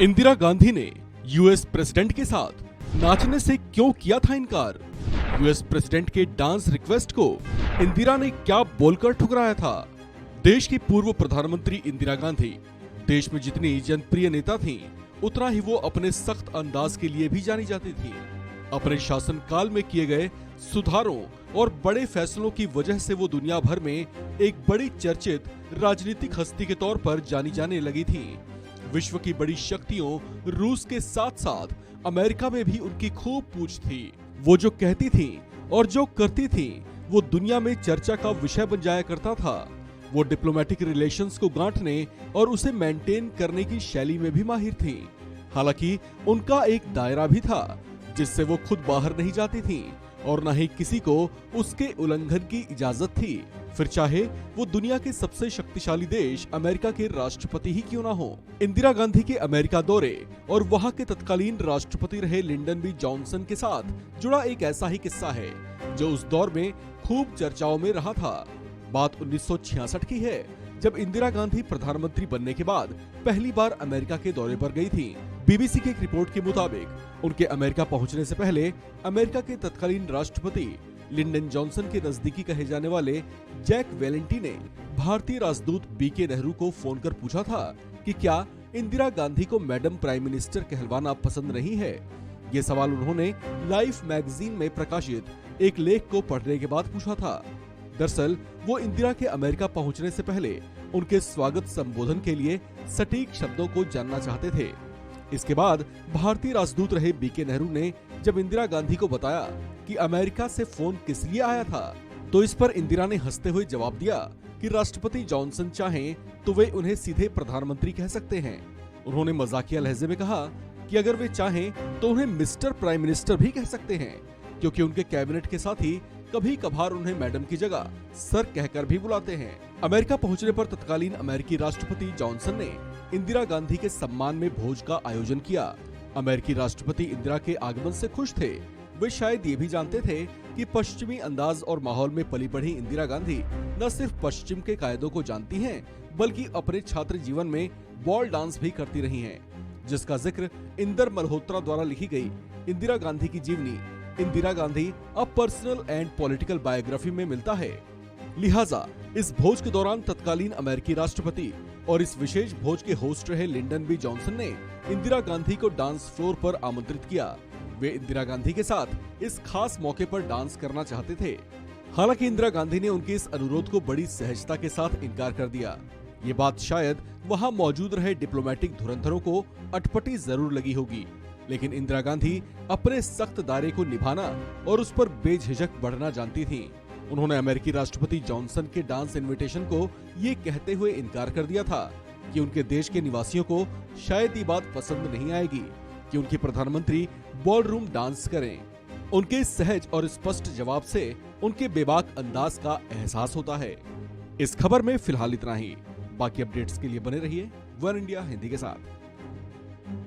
इंदिरा गांधी ने US president के साथ नाचने से क्यों किया था इनकार? यूएस प्रेसिडेंट के डांस रिक्वेस्ट को इंदिरा ने क्या बोलकर ठुकराया था? देश की पूर्व प्रधानमंत्री इंदिरा गांधी देश में जितनी जनप्रिय नेता थीं, उतना ही वो अपने सख्त अंदाज के लिए भी जानी जाती थी। अपने शासनकाल में किए गए सुधारों और बड़े फैसलों की वजह से वो दुनिया भर में एक बड़ी चर्चित राजनीतिक हस्ती के तौर पर जानी जाने लगी थी। विश्व की बड़ी शक्तियों रूस के साथ साथ अमेरिका में भी उनकी खूब पूछ थी। वो जो कहती थी और जो करती थी वो दुनिया में चर्चा का विषय बन जाया करता था। वो डिप्लोमेटिक रिलेशंस को गांठने और उसे मेंटेन करने की शैली में भी माहिर थी। हालांकि उनका एक दायरा भी था जिससे वो खुद बाहर नहीं जाती थी और न ही किसी को उसके उल्लंघन की इजाजत थी, फिर चाहे वो दुनिया के सबसे शक्तिशाली देश अमेरिका के राष्ट्रपति ही क्यों ना हो। इंदिरा गांधी के अमेरिका दौरे और वहां के तत्कालीन राष्ट्रपति रहे लिंडन बी जॉनसन के साथ जुड़ा एक ऐसा ही किस्सा है जो उस दौर में खूब चर्चाओं में रहा था। बात 1966 की है, जब इंदिरा गांधी प्रधानमंत्री बनने के बाद पहली बार अमेरिका के दौरे पर गई थी। बीबीसी की एक रिपोर्ट के मुताबिक उनके अमेरिका पहुंचने से पहले अमेरिका के तत्कालीन राष्ट्रपति लिंडन जॉनसन के नजदीकी कहे जाने वाले जैक वेलेंटी ने भारतीय राजदूत बीके नेहरू को फोन कर पूछा था कि क्या इंदिरा गांधी को मैडम प्राइम मिनिस्टर कहलवाना पसंद नहीं है। ये सवाल उन्होंने लाइफ मैगजीन में प्रकाशित एक लेख को पढ़ने के बाद पूछा था। दरअसल वो इंदिरा के अमेरिका पहुंचने से पहले उनके स्वागत संबोधन के लिए सटीक शब्दों को जानना चाहते थे। इसके बाद भारतीय राजदूत रहे बीके नेहरू ने जब इंदिरा गांधी को बताया कि अमेरिका से फोन किस लिए आया था, तो इस पर इंदिरा ने हंसते हुए जवाब दिया कि राष्ट्रपति जॉनसन चाहें तो वे उन्हें सीधे प्रधानमंत्री कह सकते हैं। उन्होंने मजाकिया लहजे में कहा कि अगर वे चाहें तो उन्हें मिस्टर प्राइम मिनिस्टर भी कह सकते हैं, क्योंकि उनके कैबिनेट के साथ ही कभी कभार उन्हें मैडम की जगह सर कहकर भी बुलाते हैं। अमेरिका पहुंचने पर तत्कालीन अमेरिकी राष्ट्रपति जॉनसन ने इंदिरा गांधी के सम्मान में भोज का आयोजन किया। अमेरिकी राष्ट्रपति इंदिरा के आगमन से खुश थे। वे शायद ये भी जानते थे कि पश्चिमी अंदाज और माहौल में पली बढ़ी इंदिरा गांधी न सिर्फ पश्चिम के कायदों को जानती हैं, बल्कि अपने छात्र जीवन में बॉल डांस भी करती रही हैं, जिसका जिक्र इंदर मल्होत्रा द्वारा लिखी गई इंदिरा गांधी की जीवनी Indira Gandhi a personal and political biography में मिलता है। लिहाजा इस भोज के दौरान तत्कालीन अमेरिकी राष्ट्रपति और इस विशेष भोज के होस्ट रहे लिंडन बी जॉनसन ने इंदिरा गांधी को डांस फ्लोर पर आमंत्रित किया। वे इंदिरा गांधी के साथ इस खास मौके पर डांस करना चाहते थे। हालांकि इंदिरा गांधी ने उनके इस अनुरोध को बड़ी सहजता के साथ इनकार कर दिया। ये बात शायद वहां मौजूद रहे डिप्लोमेटिक धुरंधरों को अटपटी जरूर लगी होगी, लेकिन इंदिरा गांधी अपने सख्त दायरे को निभाना और उस पर बेझिझक बढ़ना जानती थीं। उन्होंने अमेरिकी राष्ट्रपति जॉनसन के डांस इनविटेशन को ये कहते हुए इनकार कर दिया था कि उनके देश के निवासियों को शायद ये बात पसंद नहीं आएगी कि उनके प्रधानमंत्री बॉलरूम डांस करें। उनके सहज और स्पष्ट जवाब से उनके बेबाक अंदाज का एहसास होता है। इस खबर में फिलहाल इतना ही। बाकी अपडेट्स के लिए बने रहिए वन इंडिया हिंदी के साथ।